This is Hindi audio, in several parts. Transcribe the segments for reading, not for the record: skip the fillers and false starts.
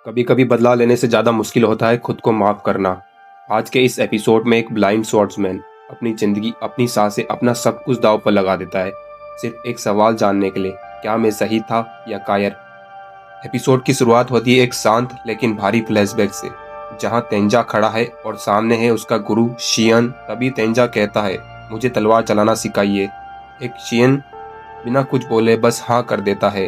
कभी कभी बदला लेने से ज़्यादा मुश्किल होता है खुद को माफ़ करना। आज के इस एपिसोड में एक ब्लाइंड स्वॉर्ड्समैन अपनी ज़िंदगी, अपनी सांसें, अपना सब कुछ दांव पर लगा देता है, सिर्फ एक सवाल जानने के लिए, क्या मैं सही था या कायर। एपिसोड की शुरुआत होती है एक शांत लेकिन भारी फ्लैशबैक से, जहां तेंजा खड़ा है और सामने है उसका गुरु शियन। तभी तेंजा कहता है, मुझे तलवार चलाना सिखाइए। एक शियन बिना कुछ बोले बस हाँ कर देता है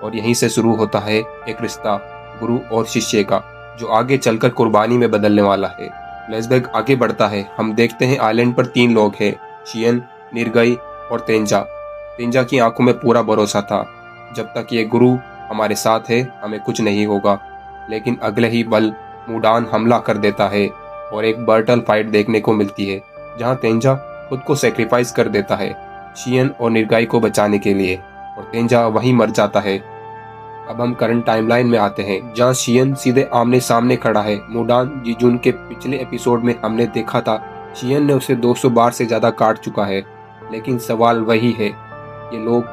और यहीं से शुरू होता है एक रिश्ता गुरु और शिष्य का, जो आगे चलकर कुर्बानी में बदलने वाला है। फ्लैशबैक आगे बढ़ता है, हम देखते हैं आइलैंड पर 3 लोग हैं, शियन, निर्गई और तेंजा। तेंजा की आंखों में पूरा भरोसा था, जब तक ये गुरु हमारे साथ है हमें कुछ नहीं होगा। लेकिन अगले ही पल मुडान हमला कर देता है और एक ब्रटल फाइट देखने को मिलती है, जहां तेंजा खुद को सेक्रीफाइस कर देता है शियन और निर्गाई को बचाने के लिए, और तेंजा वहीं मर जाता है। अब हम करंट टाइमलाइन में आते हैं, जहां शियन सीधे आमने सामने खड़ा है मुडान जीजुन के। पिछले एपिसोड में हमने देखा था शियन ने उसे 200 बार से ज्यादा काट चुका है, लेकिन सवाल वही है, ये लोग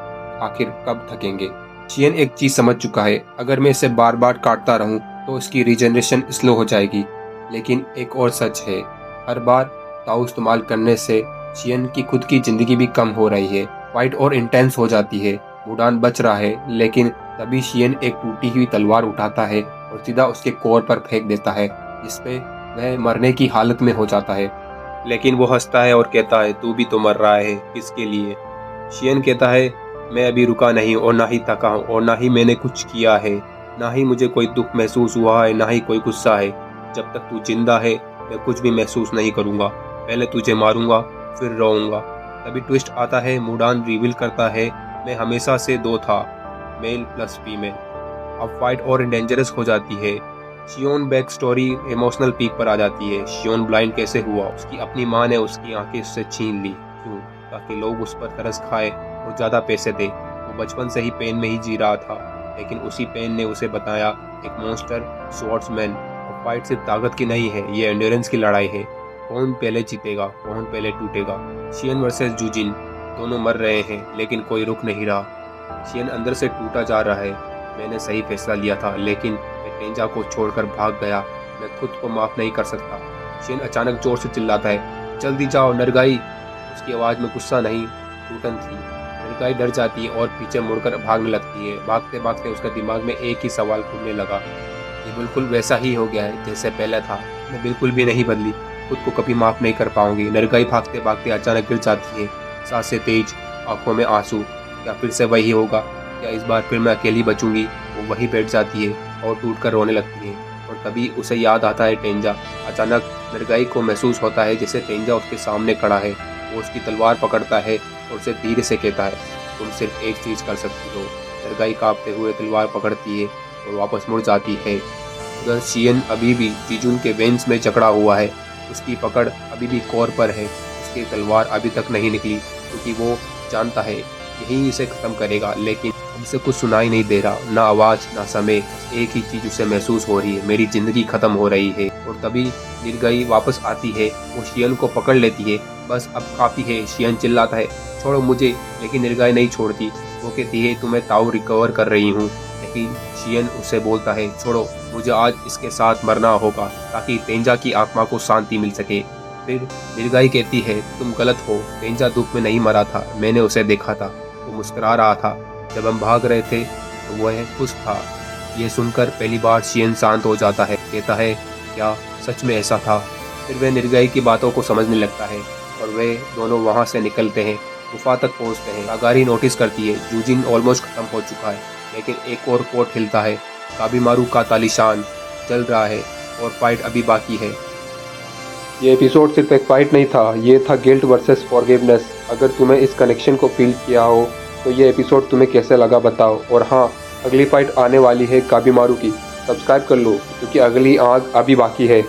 आखिर कब थकेंगे। शियन एक चीज समझ चुका है, अगर मैं इसे बार बार काटता रहूं तो इसकी रीजनरेशन स्लो हो जाएगी। लेकिन एक और सच है, हर बार ताऊ इस्तेमाल करने से शियन की खुद की जिंदगी भी कम हो रही है। फाइट और इंटेंस हो जाती है, मुडान बच रहा है, लेकिन तभी शियन एक टूटी हुई तलवार उठाता है और सीधा उसके कोर पर फेंक देता है, जिसपे वह मरने की हालत में हो जाता है। लेकिन वो हंसता है और कहता है, तू भी तो मर रहा है, किसके लिए। शियन कहता है, मैं अभी रुका नहीं और ना ही थका हूँ और ना ही मैंने कुछ किया है, ना ही मुझे कोई दुख महसूस हुआ है, ना ही कोई गुस्सा है। जब तक तू जिंदा है मैं कुछ भी महसूस नहीं करूँगा, पहले तुझे मारूंगा फिर रोऊंगा। तभी ट्विस्ट आता है, मुडान रिवील करता है, मैं हमेशा से 2 था, मेल प्लस फीमेल। अब फाइट और डेंजरस हो जाती है। शियोन बैक स्टोरी इमोशनल पीक पर आ जाती है। शियोन ब्लाइंड कैसे हुआ, उसकी अपनी माँ ने उसकी आंखें उससे छीन ली, क्यों? ताकि लोग उस पर तरस खाए और ज़्यादा पैसे दे। वो बचपन से ही पेन में ही जी रहा था, लेकिन उसी पेन ने उसे बताया एक मॉन्स्टर स्वॉर्ड्समैन। और फाइट सिर्फ ताकत की नहीं है, ये एंड्योरेंस की लड़ाई है। कौन पहले जीतेगा, कौन पहले टूटेगा। शियन वर्सेस जूजिन, दोनों मर रहे हैं लेकिन कोई रुक नहीं रहा। शियन अंदर से टूटा जा रहा है, मैंने सही फैसला लिया था, लेकिन मैं तेंजा को छोड़कर भाग गया, मैं खुद को माफ नहीं कर सकता। शियन अचानक जोर से चिल्लाता है, जल्दी जाओ नरगाई। उसकी आवाज़ में गुस्सा नहीं, टूटन थी। नरगाई डर जाती है और पीछे मुड़कर भागने लगती है। भागते भागते उसके दिमाग में एक ही सवाल घूमने लगा, ये बिल्कुल वैसा ही हो गया है जैसे पहले था, मैं बिल्कुल भी नहीं बदली, खुद को कभी माफ नहीं कर पाऊंगी। नरगाई भागते भागते अचानक गिर जाती है, सांसें तेज, आंखों में आंसू। क्या फिर से वही होगा, क्या इस बार फिर मैं अकेली बचूंगी। वो वहीं बैठ जाती है और टूटकर रोने लगती है। और तभी उसे याद आता है तेंजा। अचानक नरगाई को महसूस होता है जैसे तेंजा उसके सामने खड़ा है। वो उसकी तलवार पकड़ता है और उसे धीरे से कहता है, तुम सिर्फ एक चीज़ कर सकती हो। नरगाई कांपते हुए तलवार पकड़ती है और वापस मुड़ जाती है। उधर शियन अभी भी जीजुन के वेन्स में जकड़ा हुआ है, उसकी पकड़ अभी भी कोर पर है, उसकी तलवार अभी तक नहीं निकली, क्योंकि वो जानता है यही इसे खत्म करेगा। लेकिन उसे कुछ सुनाई नहीं दे रहा, ना आवाज़ ना समय, एक ही चीज़ उसे महसूस हो रही है, मेरी ज़िंदगी ख़त्म हो रही है। और तभी निर्गई वापस आती है, वो शियन को पकड़ लेती है, बस अब काफ़ी है। शियन चिल्लाता है, छोड़ो मुझे, लेकिन निर्गई नहीं छोड़ती। वो कहती है, तुम्हें ताऊ रिकवर कर रही हूँ, लेकिन शियन उससे बोलता है, छोड़ो, मुझे आज इसके साथ मरना होगा ताकि तेंजा की आत्मा को शांति मिल सके। फिर निर्गाई कहती है, तुम गलत हो, तेंजा धूप में नहीं मरा था, मैंने उसे देखा था, वो मुस्कुरा रहा था, जब हम भाग रहे थे तो वह खुश था। ये सुनकर पहली बार शियन शांत हो जाता है, कहता है, क्या सच में ऐसा था। फिर वह निर्गाई की बातों को समझने लगता है और वे दोनों वहाँ से निकलते हैं, गुफा तक पहुँचते हैं। अगारी नोटिस करती है जूजिन ऑलमोस्ट खत्म हो चुका है, लेकिन एक और पोर्ट हिलता है, काबीमारू का तालिशान चल रहा है और फाइट अभी बाकी है। ये एपिसोड सिर्फ एक फाइट नहीं था, ये था गिल्ट वर्सेस फॉरगिवनेस। अगर तुम्हें इस कनेक्शन को फील किया हो तो ये एपिसोड तुम्हें कैसे लगा बताओ। और हाँ, अगली फाइट आने वाली है काबीमारू की, सब्सक्राइब कर लो क्योंकि अगली आग अभी बाकी है।